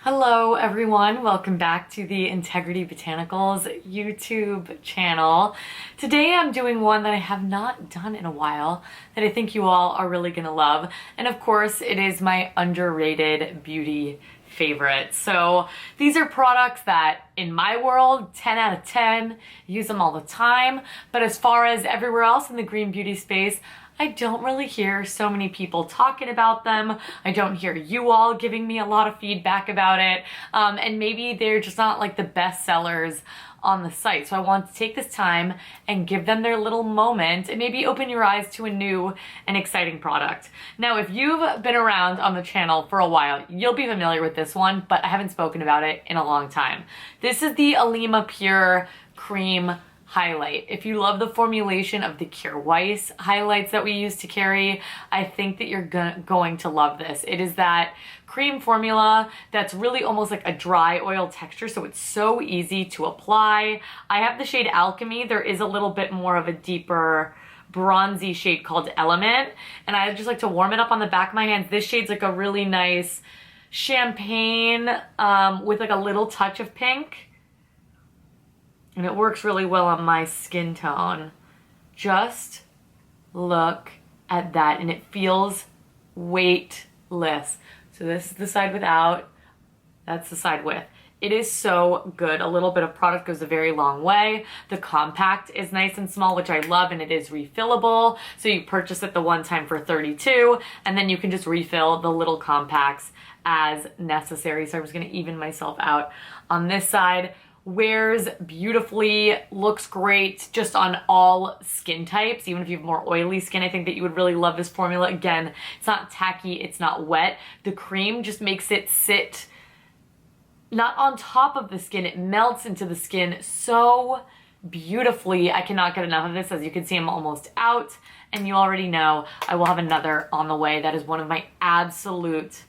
Hello everyone, welcome back to the Integrity Botanicals YouTube channel. Today I'm doing one that I have not done in a while that I think you all are really gonna love. And of course it is my underrated beauty favorites. So these are products that in my world, 10 out of 10, use them all the time. But as far as everywhere else in the green beauty space, I don't really hear so many people talking about them. I don't hear you all giving me a lot of feedback about it. And maybe they're just not like the best sellers on the site. So I want to take this time and give them their little moment and maybe open your eyes to a new and exciting product. Now, if you've been around on the channel for a while, you'll be familiar with this one, but I haven't spoken about it in a long time. This is the Alima Pure Cream Highlight. If you love the formulation of the Cure Weiss highlights that we used to carry, I think that you're going to love this. It is that cream formula that's really almost like a dry oil texture, so it's so easy to apply. I have the shade Alchemy. There is a little bit more of a deeper bronzy shade called Element, and I just like to warm it up on the back of my hands. This shade's like a really nice champagne with like a little touch of pink. And it works really well on my skin tone. Just look at that, and it feels weightless. So this is the side without, that's the side with. It is so good. A little bit of product goes a very long way. The compact is nice and small, which I love, and it is refillable. So you purchase it the one time for $32, and then you can just refill the little compacts as necessary. So I'm just gonna even myself out on this side. Wears beautifully, looks great just on all skin types. Even if you have more oily skin, I think that you would really love this formula. Again, it's not tacky, it's not wet. The cream just makes it sit not on top of the skin, it melts into the skin so beautifully. I cannot get enough of this. As you can see, I'm almost out, and you already know I will have another on the way. That is one of my absolute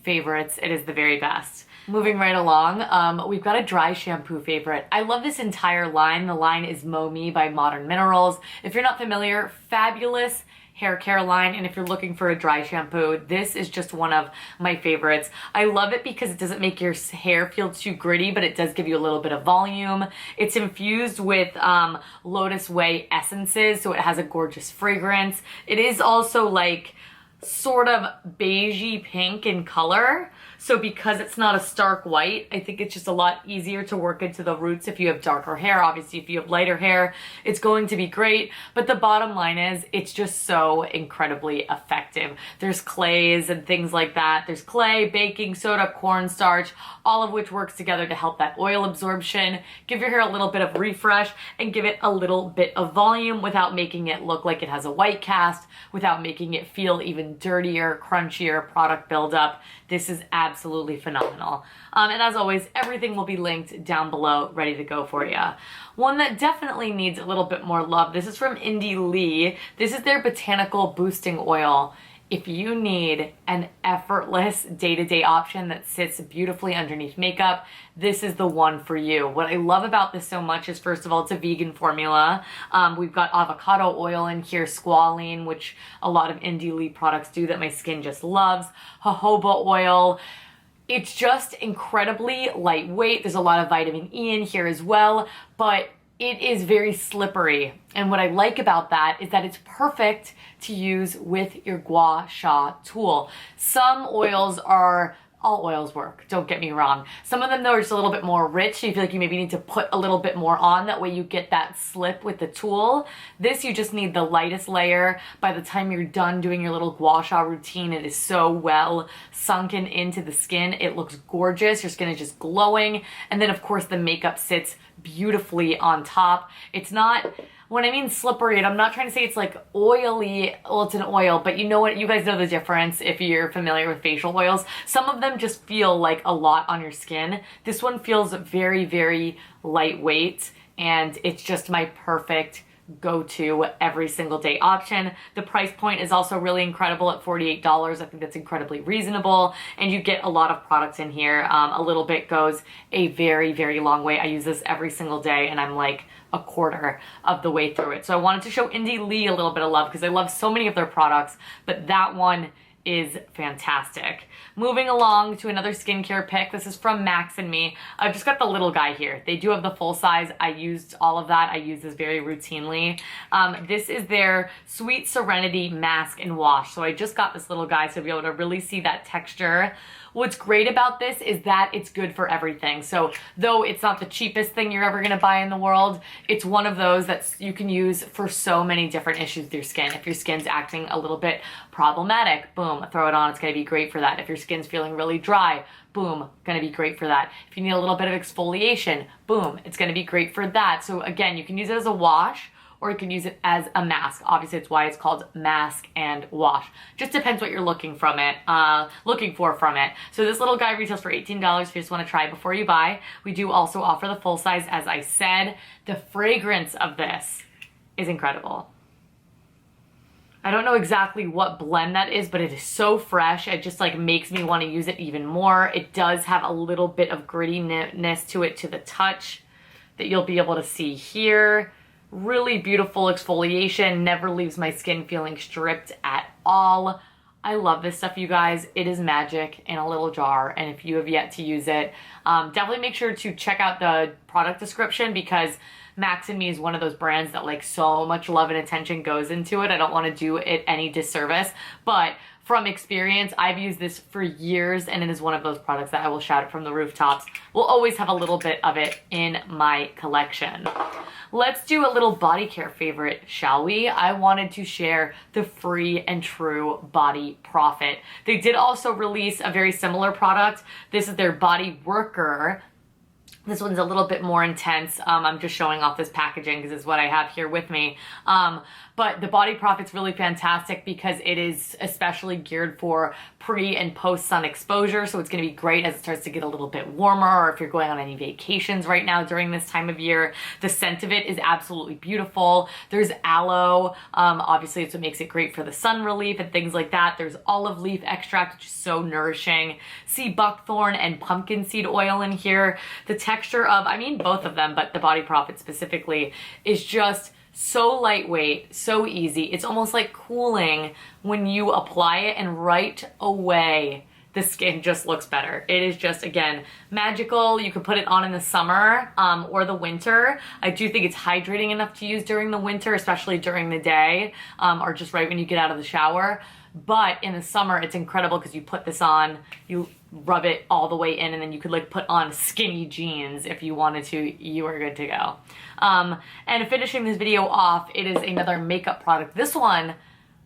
favorites. It is the very best. Moving right along, we've got a dry shampoo favorite. I love this entire line. The line is Mo Me by Modern Minerals. If you're not familiar, fabulous hair care line, and if you're looking for a dry shampoo, this is just one of my favorites. I love it because it doesn't make your hair feel too gritty, but it does give you a little bit of volume. It's infused with Lotus Way essences, so it has a gorgeous fragrance. It is also like sort of beigey pink in color. So because it's not a stark white, I think it's just a lot easier to work into the roots if you have darker hair. Obviously, if you have lighter hair, it's going to be great. But the bottom line is, it's just so incredibly effective. There's clays and things like that. There's clay, baking soda, cornstarch, all of which works together to help that oil absorption, give your hair a little bit of refresh, and give it a little bit of volume without making it look like it has a white cast, without making it feel even dirtier, crunchier, product buildup. This is absolutely phenomenal. And as always, everything will be linked down below, ready to go for you. One that definitely needs a little bit more love. This is from Indie Lee. This is their Botanical Boosting Oil. If you need an effortless day-to-day option that sits beautifully underneath makeup, this is the one for you. What I love about this so much is, first of all, it's a vegan formula. We've got avocado oil in here, squalene, which a lot of Indie Lee products do that my skin just loves, jojoba oil. It's just incredibly lightweight. There's a lot of vitamin E in here as well, but it is very slippery. And what I like about that is that it's perfect to use with your gua sha tool. Some oils are, all oils work, don't get me wrong. Some of them though are just a little bit more rich, so you feel like you maybe need to put a little bit more on, that way you get that slip with the tool. This, you just need the lightest layer. By the time you're done doing your little gua sha routine, it is so well sunken into the skin. It looks gorgeous, your skin is just glowing. And then of course the makeup sits beautifully on top. It's not, when I mean slippery, and I'm not trying to say it's like oily, well, it's an oil, but you know what, you guys know the difference if you're familiar with facial oils. Some of them just feel like a lot on your skin. This one feels very, very lightweight, and it's just my perfect go-to every single day option. The price point is also really incredible at $48. I think that's incredibly reasonable, and you get a lot of products in here. A little bit goes a very, very long way. I use this every single day, and I'm like a quarter of the way through it. So I wanted to show Indie Lee a little bit of love because I love so many of their products, but that one is fantastic. Moving along to another skincare pick. This is from Max and Me. I've just got the little guy here. They do have the full size. I used all of that. I use this very routinely. This is their Sweet Serenity Mask and Wash. So I just got this little guy to be able to really see that texture. What's great about this is that it's good for everything. So though it's not the cheapest thing you're ever gonna buy in the world, it's one of those that you can use for so many different issues with your skin. If your skin's acting a little bit problematic, boom, throw it on, it's gonna be great for that. If your skin's feeling really dry, boom, gonna be great for that. If you need a little bit of exfoliation, boom, it's gonna be great for that. So again, you can use it as a wash, or you can use it as a mask. Obviously, it's why it's called mask and wash. Just depends what you're looking for from it. So this little guy retails for $18 if you just want to try before you buy. We do also offer the full size, as I said. The fragrance of this is incredible. I don't know exactly what blend that is, but it is so fresh. It just like makes me want to use it even more. It does have a little bit of grittiness to it to the touch that you'll be able to see here. Really beautiful exfoliation, never leaves my skin feeling stripped at all. I love this stuff, you guys. It is magic in a little jar, and if you have yet to use it, definitely make sure to check out the product description, because Max and Me is one of those brands that like so much love and attention goes into it. I don't want to do it any disservice, but from experience, I've used this for years, and it is one of those products that I will shout it from the rooftops. We'll always have a little bit of it in my collection. Let's do a little body care favorite, shall we? I wanted to share the Free and True Body Profit. They did also release a very similar product. This is their Body Worker. This one's a little bit more intense. I'm just showing off this packaging because it's what I have here with me. But the Body Profit's really fantastic because it is especially geared for pre and post sun exposure. So it's gonna be great as it starts to get a little bit warmer, or if you're going on any vacations right now during this time of year. The scent of it is absolutely beautiful. There's aloe, obviously it's what makes it great for the sun relief and things like that. There's olive leaf extract, which is so nourishing. Sea buckthorn and pumpkin seed oil in here. The texture of, I mean both of them, but the Body Profit specifically is just so lightweight, so easy. It's almost like cooling when you apply it, and right away the skin just looks better. It is just, again, magical. You could put it on in the summer or the winter. I do think it's hydrating enough to use during the winter, especially during the day, or just right when you get out of the shower. But in the summer, it's incredible because you put this on, you rub it all the way in, and then you could like put on skinny jeans if you wanted to. You are good to go. And finishing this video off, it is another makeup product. This one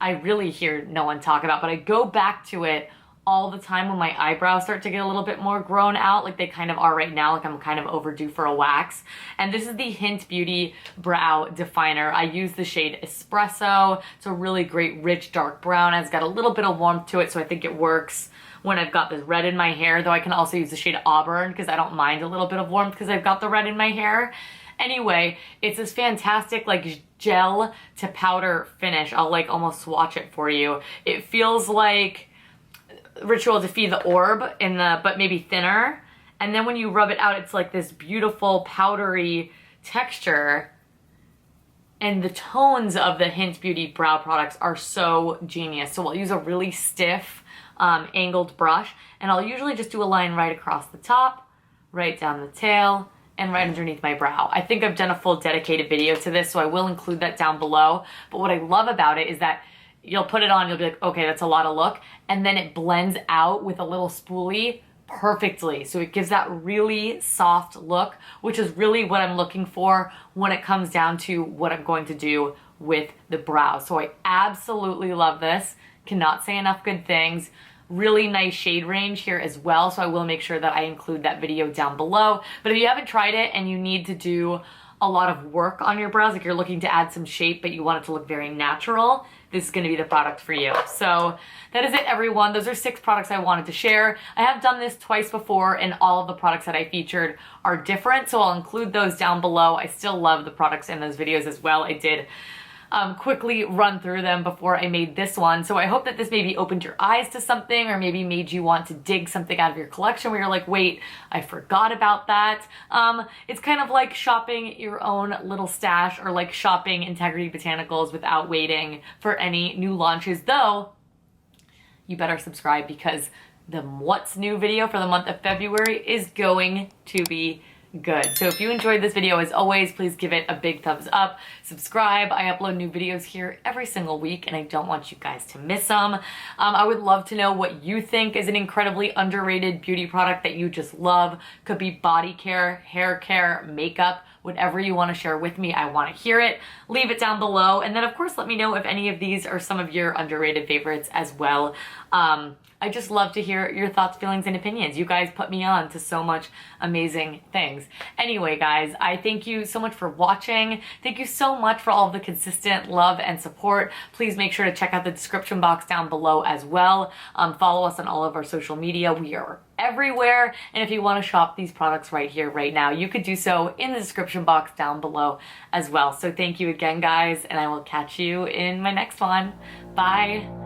I really hear no one talk about, but I go back to it all the time when my eyebrows start to get a little bit more grown out, like they kind of are right now, like I'm kind of overdue for a wax. And this is the Hint Beauty Brow Definer. I use the shade Espresso. It's a really great, rich, dark brown. It's got a little bit of warmth to it, so I think it works when I've got this red in my hair, though I can also use the shade Auburn because I don't mind a little bit of warmth because I've got the red in my hair. Anyway, it's this fantastic like gel to powder finish. I'll like almost swatch it for you. It feels like Ritual Defeat the Orb but maybe thinner. And then when you rub it out, it's like this beautiful powdery texture. And the tones of the Hint Beauty brow products are so genius. So I'll use a really stiff angled brush, and I'll usually just do a line right across the top, right down the tail, and right underneath my brow. I think I've done a full dedicated video to this, so I will include that down below. But what I love about it is that you'll put it on, you'll be like, okay, that's a lot of look, and then it blends out with a little spoolie perfectly. So it gives that really soft look, which is really what I'm looking for when it comes down to what I'm going to do with the brows. So I absolutely love this. Cannot say enough good things. Really nice shade range here as well, so I will make sure that I include that video down below. But if you haven't tried it and you need to do a lot of work on your brows, like you're looking to add some shape but you want it to look very natural, this is going to be the product for you. So that is it, everyone. Those are 6 products I wanted to share. I have done this twice before, and all of the products that I featured are different, so I'll include those down below. I still love the products in those videos as well. I did quickly run through them before I made this one. So I hope that this maybe opened your eyes to something, or maybe made you want to dig something out of your collection where you're like, wait, I forgot about that. It's kind of like shopping your own little stash, or like shopping Integrity Botanicals without waiting for any new launches, though you better subscribe because the what's new video for the month of February is going to be good. So if you enjoyed this video, as always, please give it a big thumbs up, subscribe. I upload new videos here every single week and I don't want you guys to miss them. I would love to know what you think is an incredibly underrated beauty product that you just love. Could be body care, hair care, makeup, whatever you want to share with me. I want to hear it. Leave it down below. And then of course, let me know if any of these are some of your underrated favorites as well. I just love to hear your thoughts, feelings, and opinions. You guys put me on to so much amazing things. Anyway, guys, I thank you so much for watching. Thank you so much for all of the consistent love and support. Please make sure to check out the description box down below as well. Follow us on all of our social media. We are everywhere. And if you want to shop these products right here, right now, you could do so in the description box down below as well. So thank you again, guys, and I will catch you in my next one. Bye.